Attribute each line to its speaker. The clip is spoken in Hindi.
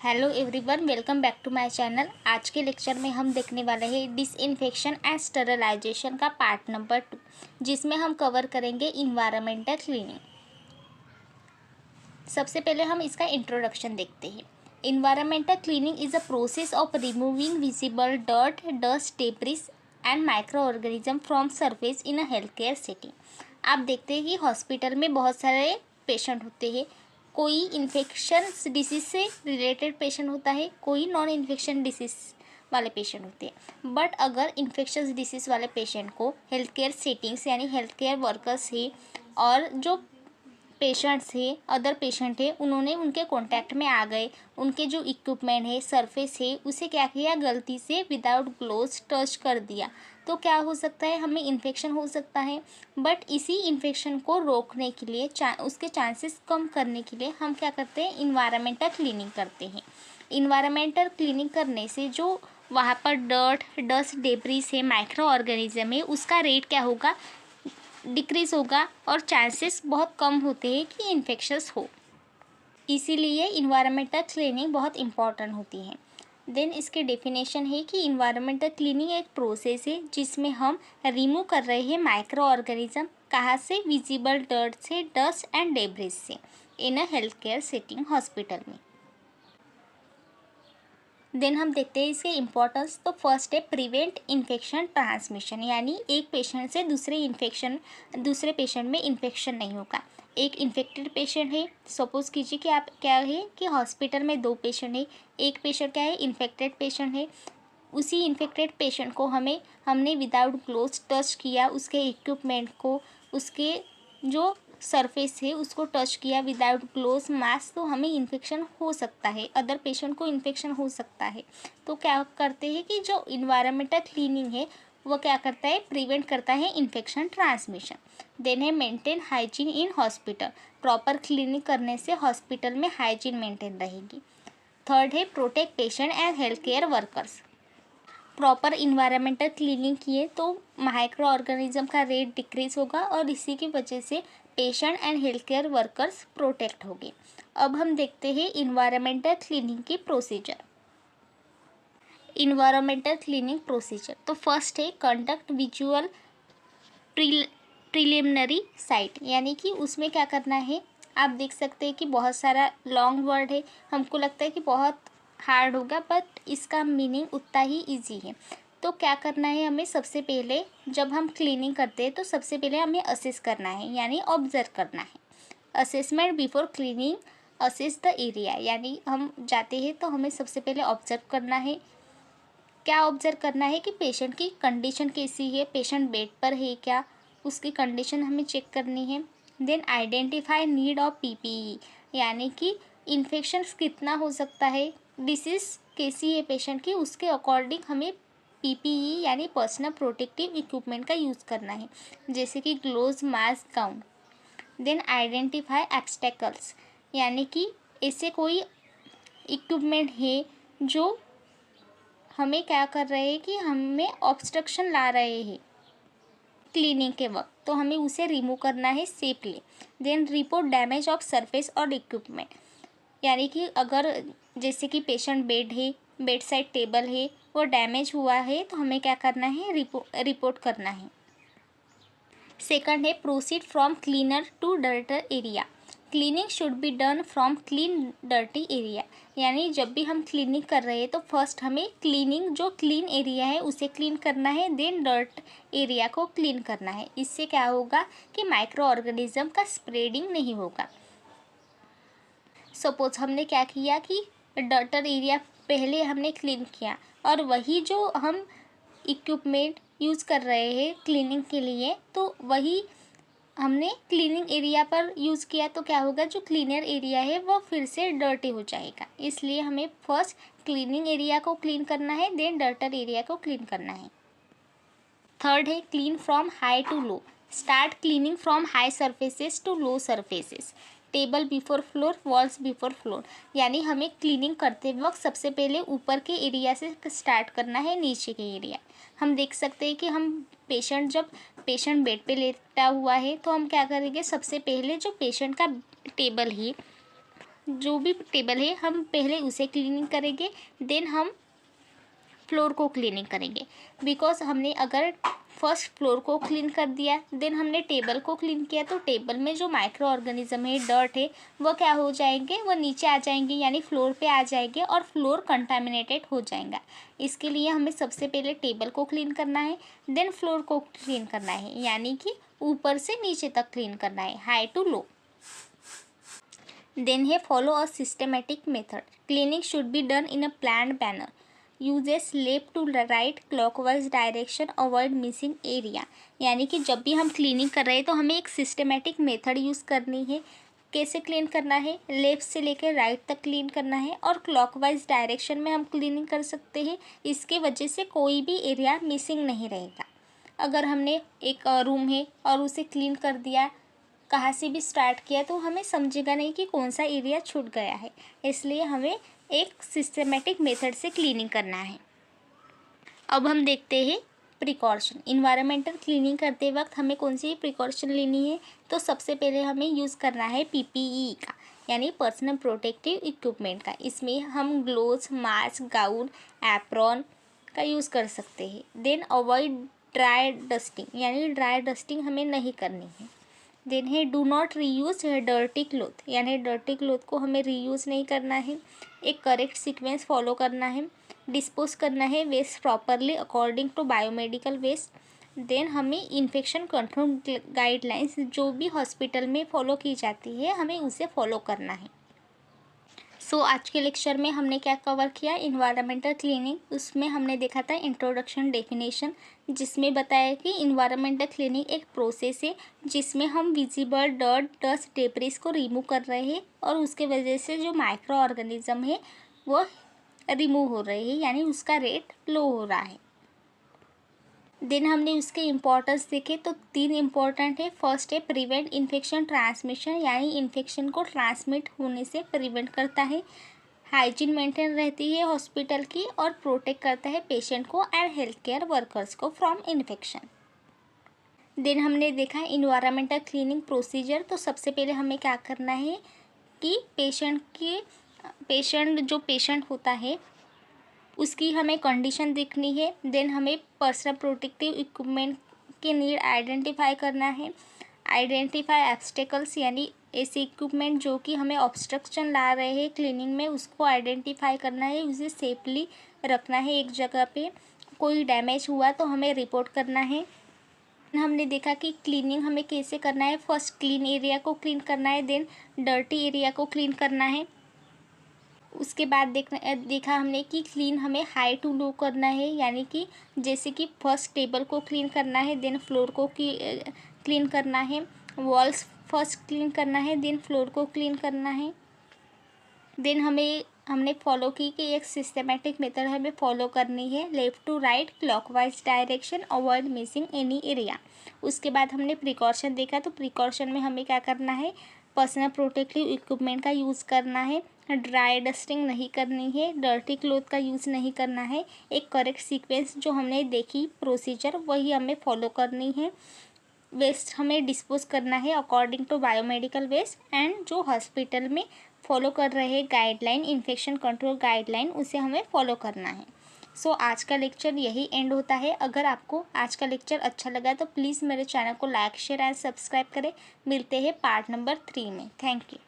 Speaker 1: Hello everyone, welcome back to my channel. आज के लेक्चर में हम देखने वाले हैं डिसइंफेक्शन एंड स्टरलाइजेशन का पार्ट नंबर 2, जिसमें हम कवर करेंगे इन्वायरमेंटल क्लीनिंग। सबसे पहले हम इसका इंट्रोडक्शन देखते हैं। Environmental cleaning is a process of removing visible dirt, dust, debris and micro organism from surface in a health care setting. आप देखते हैं कि हॉस्पिटल में बहुत सारे पेशेंट होते हैं। कोई इन्फेक्शन डिसीज से रिलेटेड पेशेंट होता है, कोई नॉन इन्फेक्शन डिसीज वाले पेशेंट होते हैं। बट अगर इन्फेक्शन डिसीज वाले पेशेंट को हेल्थ केयर सेटिंग्स यानी हेल्थ केयर वर्कर्स है और जो पेशेंट्स है, अदर पेशेंट है, उन्होंने उनके कांटेक्ट में आ गए, उनके जो इक्विपमेंट है, सरफेस है, उसे क्या किया, गलती से विदाउट ग्लोव्स टच कर दिया, तो क्या हो सकता है, हमें इन्फेक्शन हो सकता है। बट इसी इन्फेक्शन को रोकने के लिए, उसके चांसेस कम करने के लिए हम क्या करते हैं, इन्वायरमेंटल क्लीनिंग करते हैं। इन्वायरमेंटल क्लीनिंग करने से जो वहाँ पर डर्ट, डस्ट, डेब्रिस है, माइक्रो ऑर्गेनिज्म है, उसका रेट क्या होगा, डिक्रीज़ होगा और चांसेस बहुत कम होते हैं कि इन्फेक्शंस हो। इसीलिए इन्वायरमेंटल क्लीनिंग बहुत इम्पॉर्टेंट होती है। देन इसके डेफिनेशन है कि इन्वायरमेंटल क्लीनिंग एक प्रोसेस है जिसमें हम रिमूव कर रहे हैं माइक्रो ऑर्गेनिज्म। कहाँ से, विजिबल डर्ट से, डस्ट एंड डेब्रिस से, in a health care setting hospital में। देन हम देखते हैं इसके इम्पोर्टेंस। तो फर्स्ट है प्रिवेंट इन्फेक्शन ट्रांसमिशन, यानी एक पेशेंट से दूसरे पेशेंट में इन्फेक्शन नहीं होगा। एक इन्फेक्टेड पेशेंट है, सपोज कीजिए कि आप क्या है कि हॉस्पिटल में 2 पेशेंट है, एक पेशेंट क्या है, इन्फेक्टेड पेशेंट है। उसी इन्फेक्टेड पेशेंट को हमने विदाउट ग्लोव्स टच किया, उसके इक्विपमेंट को, उसके जो सरफेस है उसको टच किया विदाउट ग्लोव्स, मास्क, तो हमें इन्फेक्शन हो सकता है, अदर पेशेंट को इन्फेक्शन हो सकता है। तो क्या करते हैं कि जो इन्वायरमेंटल क्लीनिंग है वो क्या करता है, प्रिवेंट करता है इन्फेक्शन ट्रांसमिशन। देन है maintain hygiene in hospital, proper cleaning करने से हॉस्पिटल में हाइजीन मेंटेन रहेगी। थर्ड है protect patient and health care workers, proper environmental cleaning किए तो माइक्रो ऑर्गेनिज्म का रेट डिक्रीज होगा और इसी की वजह से patient and health care workers protect होंगे। अब हम देखते हैं इन्वायरमेंटल क्लीनिंग की प्रोसीजर। इन्वायरमेंटल क्लीनिंग प्रोसीजर, तो फर्स्ट है कंडक्ट विजुअल प्रिलिमिनरी साइट, यानी कि उसमें क्या करना है, आप देख सकते हैं कि बहुत सारा लॉन्ग वर्ड है, हमको लगता है कि बहुत हार्ड होगा, बट इसका मीनिंग उतना ही इजी है। तो क्या करना है हमें, सबसे पहले जब हम क्लीनिंग करते हैं तो सबसे पहले हमें असेस करना है, यानी ऑब्जर्व करना है। Assessment before cleaning, assess the area, यानी हम जाते हैं तो हमें सबसे पहले ऑब्जर्व करना है। क्या ऑब्जर्व करना है कि पेशेंट की कंडीशन कैसी है, पेशेंट बेड पर है क्या, उसकी कंडीशन हमें चेक करनी है। Then identify need of PPE, यानी कि इन्फेक्शन कितना हो सकता है, डिसीज़ कैसी है पेशेंट की, उसके अकॉर्डिंग हमें पीपीई यानी पर्सनल प्रोटेक्टिव इक्विपमेंट का यूज़ करना है, जैसे कि gloves, mask, gown. Then identify obstacles, यानी कि ऐसे कोई इक्विपमेंट है जो हमें क्या कर रहे हैं कि हमें ऑब्स्ट्रक्शन ला रहे हैं क्लीनिंग के वक्त, तो हमें उसे रिमूव करना है safely. Then report damage of surface और इक्विपमेंट, यानी कि अगर जैसे कि पेशेंट बेड है, बेड साइड टेबल है, वो डैमेज हुआ है तो हमें क्या करना है, रिपोर्ट करना है। सेकंड है proceed from cleaner to dirtier area, cleaning should be done from clean dirty area, यानी जब भी हम क्लीनिंग कर रहे हैं तो फर्स्ट हमें क्लीनिंग, जो क्लीन एरिया है उसे क्लीन करना है, देन डर्ट एरिया को क्लीन करना है। इससे क्या होगा कि माइक्रो ऑर्गेनिज्म का स्प्रेडिंग नहीं होगा। सपोज हमने क्या किया कि डर्टर एरिया पहले हमने क्लीन किया और वही जो हम इक्विपमेंट यूज़ कर रहे हैं क्लीनिंग के लिए, तो वही हमने क्लीनिंग एरिया पर यूज़ किया, तो क्या होगा, जो क्लीनर एरिया है वो फिर से डर्टी हो जाएगा। इसलिए हमें फर्स्ट क्लीनिंग एरिया को क्लीन करना है, देन डर्टर एरिया को क्लीन करना है। थर्ड है clean from high to low, start cleaning from high surfaces to low surfaces, table before floor, walls before floor, यानी हमें क्लीनिंग करते वक्त सबसे पहले ऊपर के एरिया से स्टार्ट करना है, नीचे के एरिया। हम देख सकते हैं कि जब पेशेंट बेड पे लेटा हुआ है तो हम क्या करेंगे, सबसे पहले जो पेशेंट का टेबल है जो भी टेबल है हम पहले उसे क्लीनिंग करेंगे, देन हम फ्लोर को क्लीनिंग करेंगे। बिकॉज हमने अगर फर्स्ट फ्लोर को क्लीन कर दिया, देन हमने टेबल को क्लीन किया, तो टेबल में जो माइक्रो ऑर्गेनिज्म है, डर्ट है, वो क्या हो जाएंगे, वो नीचे आ जाएंगे, यानी फ्लोर पे आ जाएंगे और फ्लोर कंटामिनेटेड हो जाएगा। इसके लिए हमें सबसे पहले टेबल को क्लीन करना है, देन फ्लोर को क्लीन करना है, यानी कि ऊपर से नीचे तक क्लीन करना है, हाई टू लो। देन है follow a systematic method. Cleaning should be done in a planned manner. Uses left to right clockwise direction, avoid missing area. यानी कि जब भी हम क्लीनिंग कर रहे हैं तो हमें एक सिस्टमेटिक मेथड यूज़ करनी है। कैसे क्लीन करना है, लेफ़्ट से लेकर राइट तक क्लीन करना है और क्लॉकवाइज डायरेक्शन में हम क्लीनिंग कर सकते हैं। इसके वजह से कोई भी एरिया मिसिंग नहीं रहेगा। अगर हमने एक रूम है और उसे क्लीन कर दिया, कहाँ से भी स्टार्ट किया, तो हमें समझेगा नहीं कि कौन सा एरिया छूट गया है। इसलिए हमें एक सिस्टमेटिक मेथड से क्लीनिंग करना है। अब हम देखते हैं प्रिकॉशन। इन्वायरमेंटल क्लीनिंग करते वक्त हमें कौन सी प्रिकॉशन लेनी है, तो सबसे पहले हमें यूज़ करना है पीपीई का, यानी पर्सनल प्रोटेक्टिव इक्विपमेंट का। इसमें हम ग्लोव्स, मास्क, गाउन, एप्रॉन का यूज़ कर सकते हैं। देन अवॉइड ड्राई डस्टिंग, यानी ड्राई डस्टिंग हमें नहीं करनी है। देन है do not reuse dirty cloth, यानी डर्टी क्लोथ को हमें रीयूज़ नहीं करना है। एक करेक्ट सीक्वेंस फॉलो करना है। डिस्पोज करना है waste properly according to biomedical waste. Then हमें इन्फेक्शन कंट्रोल गाइडलाइंस जो भी हॉस्पिटल में फॉलो की जाती है, हमें उसे फॉलो करना है। आज के लेक्चर में हमने क्या कवर किया, इन्वायरमेंटल क्लीनिंग। उसमें हमने देखा था इंट्रोडक्शन, डेफिनेशन, जिसमें बताया कि इन्वायरमेंटल क्लीनिंग एक प्रोसेस है जिसमें हम विजिबल डर्ट, डस्ट, डेब्रिस को रिमूव कर रहे हैं और उसके वजह से जो माइक्रो ऑर्गेनिज्म है वो रिमूव हो रहे हैं, यानी उसका रेट लो हो रहा है। देन हमने उसके इम्पोर्टेंस देखे, तो 3 इम्पोर्टेंट है। फर्स्ट है प्रिवेंट इन्फेक्शन ट्रांसमिशन, यानी इन्फेक्शन को ट्रांसमिट होने से प्रिवेंट करता है। हाइजीन मेंटेन रहती है हॉस्पिटल की और प्रोटेक्ट करता है पेशेंट को एंड हेल्थ केयर वर्कर्स को फ्रॉम इन्फेक्शन। देन हमने देखा इन्वायरमेंटल क्लीनिंग प्रोसीजर। तो सबसे पहले हमें क्या करना है कि जो पेशेंट होता है उसकी हमें कंडीशन देखनी है। देन हमें पर्सनल प्रोटेक्टिव इक्विपमेंट के नीड आइडेंटिफाई करना है। आइडेंटिफाई ऑब्स्टेकल्स, यानी ऐसे इक्विपमेंट जो कि हमें ऑब्स्ट्रक्शन ला रहे हैं क्लीनिंग में, उसको आइडेंटिफाई करना है, उसे सेफली रखना है एक जगह पे। कोई डैमेज हुआ तो हमें रिपोर्ट करना है। हमने देखा कि क्लीनिंग हमें कैसे करना है। फर्स्ट क्लीन एरिया को क्लीन करना है, देन डर्टी एरिया को क्लीन करना है। उसके बाद देखा हमने कि क्लीन हमें हाई टू लो करना है, यानी कि जैसे कि फर्स्ट टेबल को क्लीन करना है, देन फ्लोर को क्लीन करना है। वॉल्स फर्स्ट क्लीन करना है, देन फ्लोर को क्लीन करना है। देन हमने फॉलो की कि एक सिस्टमेटिक मेथड हमें फॉलो करनी है, left to right clockwise direction, avoid missing any area. उसके बाद हमने प्रिकॉशन देखा, तो प्रिकॉशन में हमें क्या करना है, पर्सनल प्रोटेक्टिव इक्विपमेंट का यूज़ करना है, ड्राई डस्टिंग नहीं करनी है, डर्टी क्लोथ का यूज़ नहीं करना है। एक करेक्ट सीक्वेंस जो हमने देखी प्रोसीजर, वही हमें फॉलो करनी है। वेस्ट हमें डिस्पोज करना है according to biomedical waste, and जो हॉस्पिटल में फॉलो कर रहे हैं गाइडलाइन, इन्फेक्शन कंट्रोल गाइडलाइन, उसे हमें फॉलो करना है। आज का लेक्चर यही एंड होता है। अगर आपको आज का लेक्चर अच्छा लगा तो प्लीज़ मेरे चैनल को लाइक, शेयर एंड सब्सक्राइब करें। मिलते हैं पार्ट नंबर 3 में। Thank you.